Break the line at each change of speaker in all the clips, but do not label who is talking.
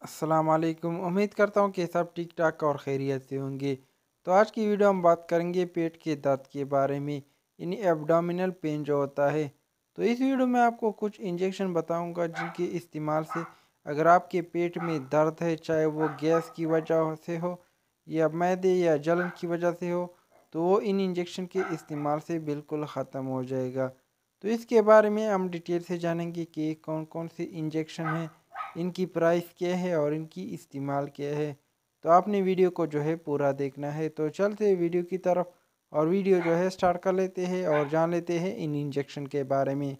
अस्सलाम वालेकुम। उम्मीद करता हूँ कि सब ठीक ठाक और खैरियत से होंगे। तो आज की वीडियो हम बात करेंगे पेट के दर्द के बारे में, यानी एब्डोमिनल पेन जो होता है। तो इस वीडियो में आपको कुछ इंजेक्शन बताऊंगा जिनके इस्तेमाल से अगर आपके पेट में दर्द है, चाहे वो गैस की वजह से हो या मैदे या जलन की वजह से हो, तो वो इन इंजेक्शन के इस्तेमाल से बिल्कुल ख़त्म हो जाएगा। तो इसके बारे में हम डिटेल से जानेंगे कि कौन कौन से इंजेक्शन हैं, इनकी प्राइस क्या है और इनकी इस्तेमाल क्या है। तो आपने वीडियो को जो है पूरा देखना है। तो चलते हैं वीडियो की तरफ और वीडियो जो है स्टार्ट कर लेते हैं और जान लेते हैं इन इंजेक्शन के बारे में।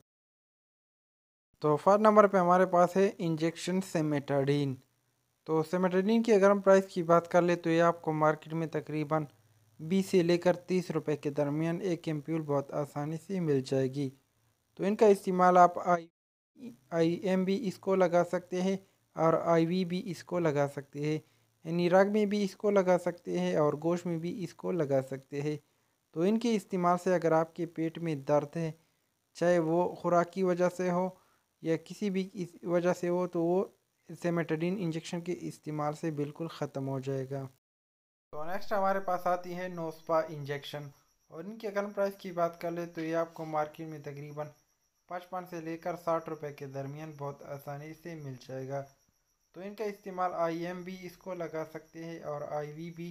तो फर्स्ट नंबर पे हमारे पास है इंजेक्शन सेमेटाडीन। तो सेमेटाडीन की अगर हम प्राइस की बात कर ले तो ये आपको मार्केट में तकरीबन 20 से लेकर 30 रुपए के दरमियान एक एम्प्यूल बहुत आसानी से मिल जाएगी। तो इनका इस्तेमाल आप आई एम भी इसको लगा सकते हैं और आई वी भी इसको लगा सकते हैं, यानी रग में भी इसको लगा सकते हैं और गोश्त में भी इसको लगा सकते हैं। तो इनके इस्तेमाल से अगर आपके पेट में दर्द है, चाहे वो खुराक की वजह से हो या किसी भी इस वजह से हो, तो वो सेमेटाडीन इंजेक्शन के इस्तेमाल से बिल्कुल ख़त्म हो जाएगा। तो नेक्स्ट हमारे पास आती है नोस्पा इंजेक्शन। और इनकी अगर हम प्राइस की बात कर ले तो ये आपको मार्केट में तकरीबन 55 से लेकर 60 रुपए के दरमियान बहुत आसानी से मिल जाएगा। तो इनका इस्तेमाल आई एम भी इसको लगा सकते हैं और आई वी भी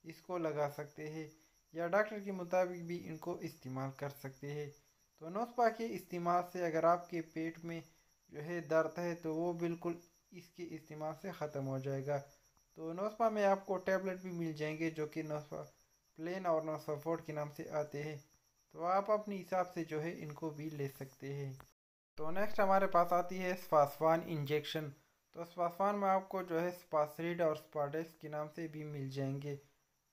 इसको लगा सकते हैं, या डॉक्टर के मुताबिक भी इनको इस्तेमाल कर सकते हैं। तो नोस्पा के इस्तेमाल से अगर आपके पेट में जो है दर्द है तो वो बिल्कुल इसके इस्तेमाल से ख़त्म हो जाएगा। तो नोस्पा में आपको टैबलेट भी मिल जाएंगे जो कि नोस्पा प्लेन और नोस्फाफोर्ड के नाम से आते हैं। तो आप अपने हिसाब से जो है इनको भी ले सकते हैं। तो नेक्स्ट हमारे पास आती है स्पासवान इंजेक्शन। तो स्पासवान में आपको जो है स्पासरिड और स्पाडेक्स के नाम से भी मिल जाएंगे।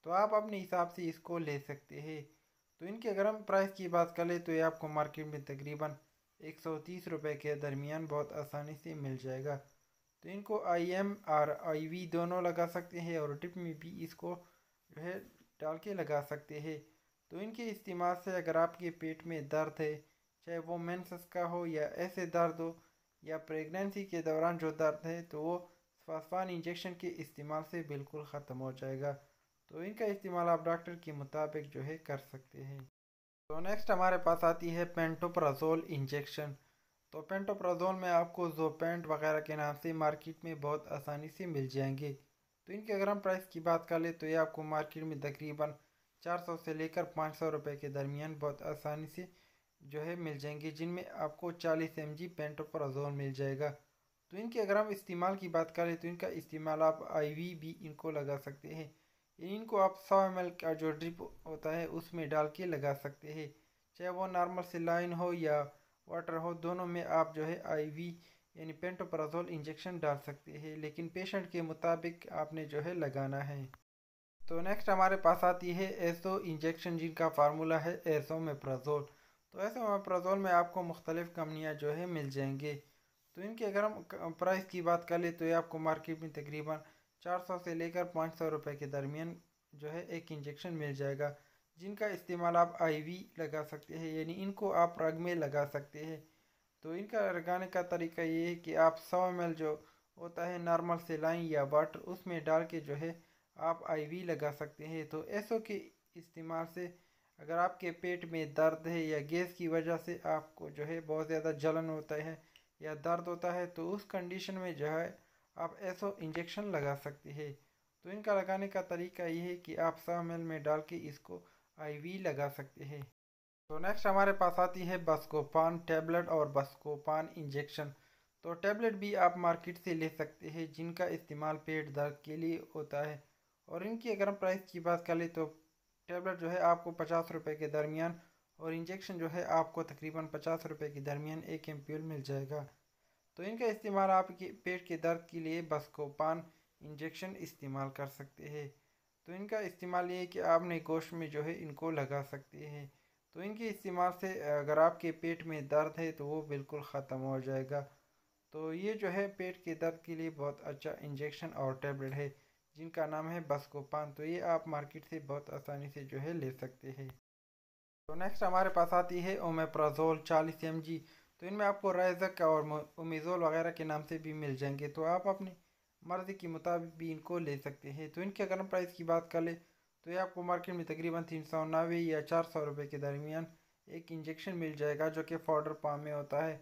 तो आप अपने हिसाब से इसको ले सकते हैं। तो इनकी अगर हम प्राइस की बात करें तो ये आपको मार्केट में तकरीबन 130 रुपए के दरमियान बहुत आसानी से मिल जाएगा। तो इनको आई एम और आई वी दोनों लगा सकते हैं और टिप में भी इसको जो है डाल के लगा सकते हैं। तो इनके इस्तेमाल से अगर आपके पेट में दर्द है, चाहे वो मेंसेस का हो या ऐसे दर्द हो या प्रेगनेंसी के दौरान जो दर्द है, तो वो स्वास्थ्य इंजेक्शन के इस्तेमाल से बिल्कुल ख़त्म हो जाएगा। तो इनका इस्तेमाल आप डॉक्टर के मुताबिक जो है कर सकते हैं। तो नेक्स्ट हमारे पास आती है पेंटोप्राजोल इंजेक्शन। तो पेंटोप्राजोल में आपको जोपेंट वगैरह के नाम से मार्केट में बहुत आसानी से मिल जाएंगे। तो इनके अगर हम प्राइस की बात कर ले तो ये आपको मार्केट में तकरीबन 400 से लेकर 500 रुपए के दरमियान बहुत आसानी से जो है मिल जाएंगे, जिनमें आपको 40 mg पेंटोप्राजोल मिल जाएगा। तो इनके अगर हम इस्तेमाल की बात करें तो इनका इस्तेमाल आप आईवी भी इनको लगा सकते हैं। इनको आप 100 ml का जो ड्रिप होता है उसमें डाल के लगा सकते हैं, चाहे वो नॉर्मल सिलाइन हो या वाटर हो, दोनों में आप जो है आईवी यानी पेंटोप्राजोल इंजेक्शन डाल सकते हैं, लेकिन पेशेंट के मुताबिक आपने जो है लगाना है। तो नेक्स्ट हमारे पास आती है एसो इंजेक्शन जिनका फार्मूला है एसोमेप्राजोल। तो एसोमेप्राजोल में आपको मुख्तलिफ़ कंपनियाँ जो है मिल जाएंगे। तो इनकी अगर हम प्राइस की बात कर ले तो ये आपको मार्केट में तकरीबन 400 से लेकर 500 रुपए के दरमियान जो है एक इंजेक्शन मिल जाएगा, जिनका इस्तेमाल आप आईवी लगा सकते हैं, यानी इनको आप रग में लगा सकते हैं। तो इनका लगाने का तरीका ये है कि आप 100 ml जो होता है नॉर्मल सेलाइन या वाटर उसमें डाल के जो है आप आईवी लगा सकते हैं। तो ऐसो के इस्तेमाल से अगर आपके पेट में दर्द है या गैस की वजह से आपको जो है बहुत ज़्यादा जलन होता है या दर्द होता है, तो उस कंडीशन में जो है आप ऐसो इंजेक्शन लगा सकते हैं। तो इनका लगाने का तरीका ये है कि आप 100 ml में डाल के इसको आईवी लगा सकते हैं। तो नेक्स्ट हमारे पास आती है बस्कोपान टैबलेट और बस्कोपान इंजेक्शन। तो टैबलेट भी आप मार्केट से ले सकते हैं, जिनका इस्तेमाल पेट दर्द के लिए होता है। और इनकी अगर हम प्राइस की बात करें तो टैबलेट जो है आपको 50 रुपए के दरमियान और इंजेक्शन जो है आपको तकरीबन 50 रुपए के दरमियान एक एम्प्यूल मिल जाएगा। तो इनका इस्तेमाल आपके पेट के दर्द के लिए बस्कोपान इंजेक्शन इस्तेमाल कर सकते हैं। तो इनका इस्तेमाल ये है कि आपने गोश्त में जो है इनको लगा सकते हैं। तो इनके इस्तेमाल से अगर आपके पेट में दर्द है तो वो बिल्कुल ख़त्म हो जाएगा। तो ये जो है पेट के दर्द के लिए बहुत अच्छा इंजेक्शन और टैबलेट है, जिनका नाम है बस्कोपान। तो ये आप मार्केट से बहुत आसानी से जो है ले सकते हैं। तो नेक्स्ट हमारे पास आती है ओमेप्राजोल 40 mg। तो इनमें आपको राइजक और ओमेजोल वगैरह के नाम से भी मिल जाएंगे। तो आप अपने मर्ज़ी के मुताबिक भी इनको ले सकते हैं। तो इनके अगर हम प्राइस की बात कर ले तो ये आपको मार्केट में तकरीबन 390 या 400 रुपये के दरमियान एक इंजेक्शन मिल जाएगा, जो कि पाउडर फॉर्म में होता है।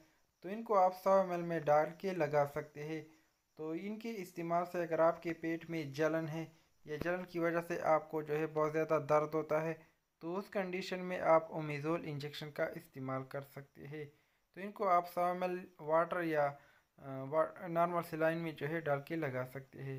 तो इनको आप 100 ml में डाल के लगा सकते हैं। तो इनके इस्तेमाल से अगर आपके पेट में जलन है या जलन की वजह से आपको जो है बहुत ज़्यादा दर्द होता है, तो उस कंडीशन में आप ओमेज़ोल इंजेक्शन का इस्तेमाल कर सकते हैं। तो इनको आप 100 ml वाटर या नॉर्मल सलाइन में जो है डाल के लगा सकते हैं।